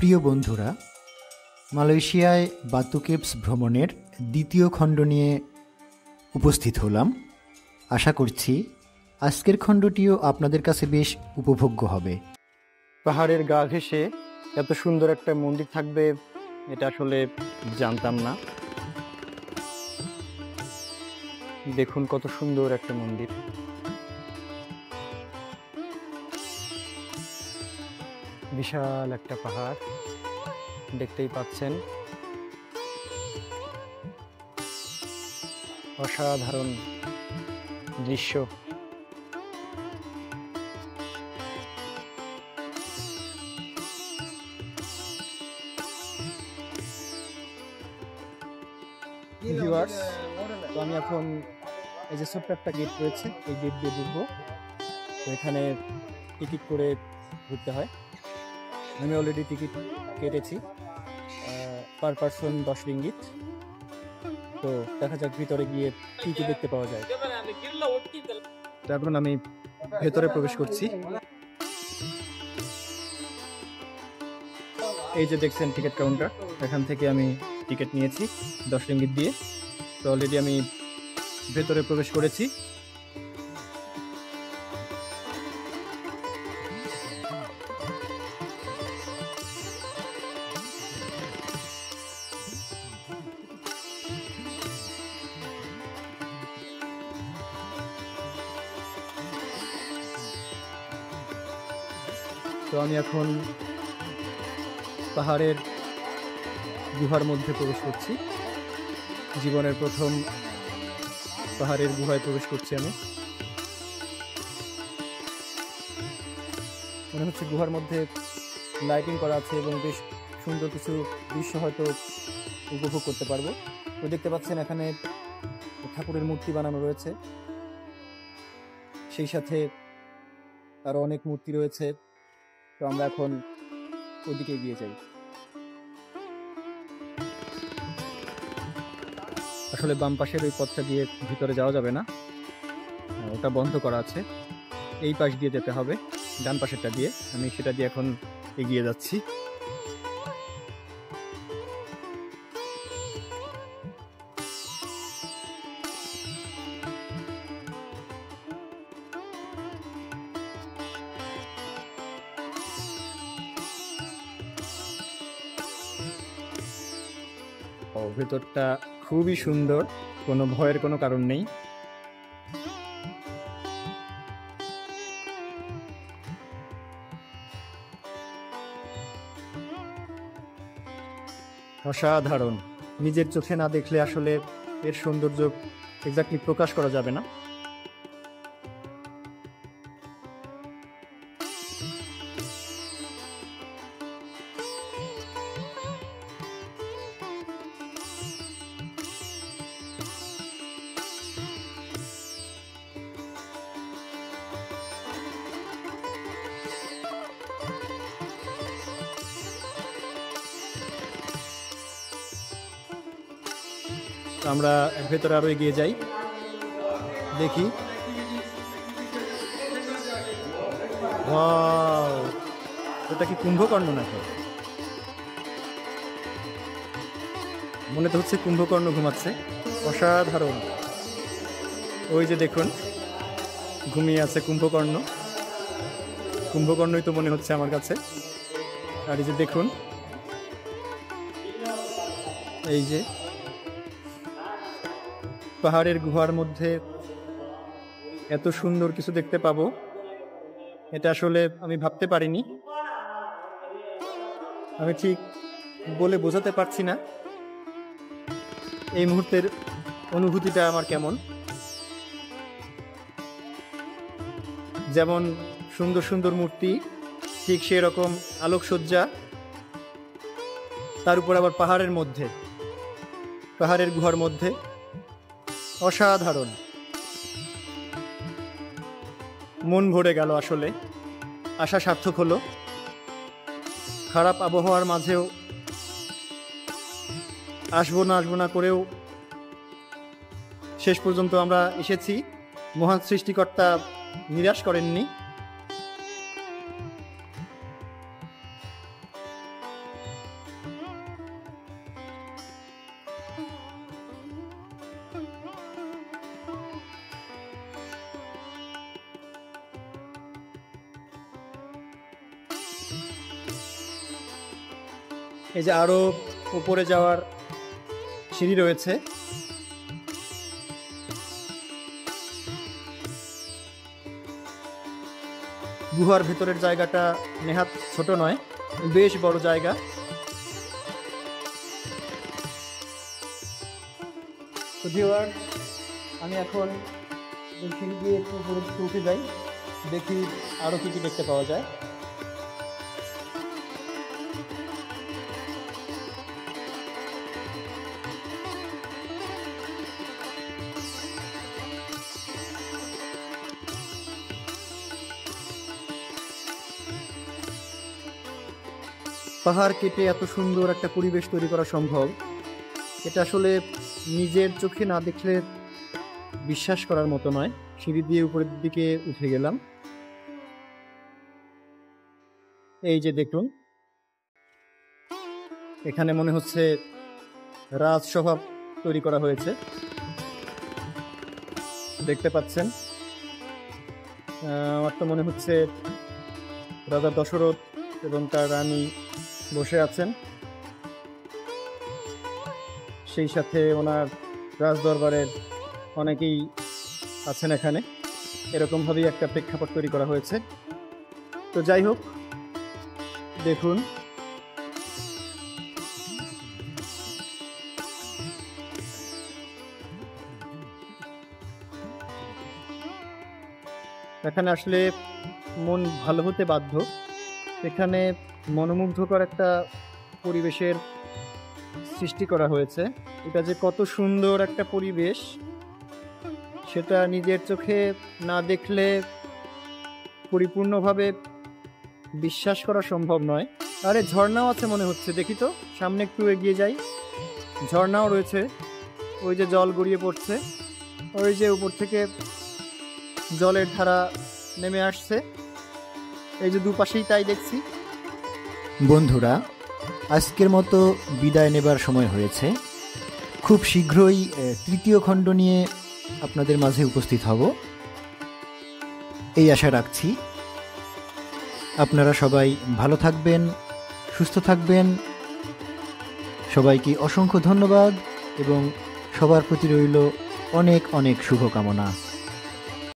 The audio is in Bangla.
প্রিয় বন্ধুরা, মালয়েশিয়ায় বাতু কেভস ভ্রমণের দ্বিতীয় খণ্ড নিয়ে উপস্থিত হলাম। আশা করছি আজকের খণ্ডটিও আপনাদের কাছে বেশ উপভোগ্য হবে। পাহাড়ের গা ঘেঁষে এত সুন্দর একটা মন্দির থাকবে এটা আসলে জানতাম না। দেখুন কত সুন্দর একটা মন্দির। বিশাল একটা পাহাড় দেখতেই পাচ্ছেন, অসাধারণ দৃশ্য। ভিউয়ার্স, তো আমি এখন এই যে ছোট্ট একটা গেট রয়েছে, এই গেট দিয়ে ঢুকবো। তো এখানে টিকিট করে ঘুরতে হয়। আমি অলরেডি টিকিট কেটেছি, পার পারসন 10 রিঙ্গিত। তো দেখা যাক ভিতরে গিয়ে কি কি দেখতে পাওয়া যায়। তো এখন আমি ভেতরে প্রবেশ করছি। এই যে দেখছেন টিকিট কাউন্টার, এখান থেকে আমি টিকিট নিয়েছি 10 রিঙ্গিত দিয়ে। তো অলরেডি আমি ভেতরে প্রবেশ করেছি। তো আমি এখন পাহাড়ের গুহার মধ্যে প্রবেশ করছি। জীবনের প্রথম পাহাড়ের গুহায় প্রবেশ করছি আমি। মনে হচ্ছে গুহার মধ্যে লাইটিং করা আছে এবং বেশ সুন্দর কিছু দৃশ্য হয়তো উপভোগ করতে পারবো। তো দেখতে পাচ্ছেন এখানে ঠাকুরের মূর্তি বানানো রয়েছে, সেই সাথে আরো অনেক মূর্তি রয়েছে। তো আমরা এখন ওদিকে এগিয়ে যাই। আসলে বাম পাশের ওই পথটা দিয়ে ভিতরে যাওয়া যাবে না, ওটা বন্ধ করা আছে। এই পাশ দিয়ে যেতে হবে, ডান পাশেরটা দিয়ে। আমি সেটা দিয়ে এখন এগিয়ে যাচ্ছি। ভেতরটা খুবই সুন্দর, কোনো ভয়ের কোনো কারণ নেই। অসাধারণ, নিজের চোখে না দেখলে আসলে এর সৌন্দর্য এক্স্যাক্টলি প্রকাশ করা যাবে না। আমরা ভেতরে আরো এগিয়ে যাই, দেখি। ওয়াও, এটা কি কুম্ভকর্ণ নাকি? মনে তো হচ্ছে কুম্ভকর্ণ ঘুমাচ্ছে। অসাধারণ, ওই যে দেখুন ঘুমিয়ে আছে কুম্ভকর্ণ। কুম্ভকর্ণই তো মনে হচ্ছে আমার কাছে। আর এই যে দেখুন, এই যে পাহাড়ের গুহার মধ্যে এত সুন্দর কিছু দেখতে পাবো এটা আসলে আমি ভাবতে পারিনি। আমি ঠিক বলে বোঝাতে পারছি না এই মুহূর্তের অনুভূতিটা আমার কেমন। যেমন সুন্দর সুন্দর মূর্তি, ঠিক সেই রকম আলোকসজ্জা, তার উপর আবার পাহাড়ের মধ্যে, পাহাড়ের গুহার মধ্যে। অসাধারণ, মন ভরে গেল। আসলে আশা সার্থক হলো। খারাপ আবহাওয়ার মাঝেও আসবো না করেও শেষ পর্যন্ত আমরা এসেছি। মহান সৃষ্টিকর্তা নিরাশ করেননি। এই যে আরও উপরে যাওয়ার সিঁড়ি রয়েছে। গুহার ভেতরের জায়গাটা নেহাত ছোট নয়, বেশ বড় জায়গা। তো ভিউয়ার, আমি এখন এই সিঁড়ি দিয়ে একটু উপরে উঠে যাই, দেখি আরও কী কী দেখতে পাওয়া যায়। পাহাড় কেটে এত সুন্দর একটা পরিবেশ তৈরি করা সম্ভব, এটা আসলে নিজের চোখে না দেখলে বিশ্বাস করার মতো নয়। সিঁড়ি দিয়ে উপরের দিকে উঠে গেলাম। এই যে দেখুন, এখানে মনে হচ্ছে রাজসভা তৈরি করা হয়েছে, দেখতে পাচ্ছেন। আমার তো মনে হচ্ছে রাজা দশরথ এবং তার রানী বসে আছেন, সেই সাথে ওনার রাজদরবারের অনেকেই আছেন এখানে। এরকমভাবেই একটা প্রেক্ষাপট তৈরি করা হয়েছে। তো যাই হোক, দেখুন এখানে আসলে মন ভালো হতে বাধ্য। এখানে মনোমুগ্ধকর একটা পরিবেশের সৃষ্টি করা হয়েছে। এটা যে কত সুন্দর একটা পরিবেশ, সেটা নিজের চোখে না দেখলে পরিপূর্ণভাবে বিশ্বাস করা সম্ভব নয়। আরে ঝর্ণাও আছে মনে হচ্ছে, দেখি তো, সামনে একটু এগিয়ে যাই। ঝর্ণাও রয়েছে, ওই যে জল গড়িয়ে পড়ছে, ওই যে উপর থেকে জলের ধারা নেমে আসছে, এই যে দুপাশেই তাই দেখছি। বন্ধুরা, আজকের মতো বিদায় নেবার সময় হয়েছে। খুব শীঘ্রই তৃতীয় খণ্ড নিয়ে আপনাদের মাঝে উপস্থিত হব, এই আশা রাখছি। আপনারা সবাই ভালো থাকবেন, সুস্থ থাকবেন। সবাইকে অসংখ্য ধন্যবাদ এবং সবার প্রতি রইল অনেক অনেক শুভকামনা।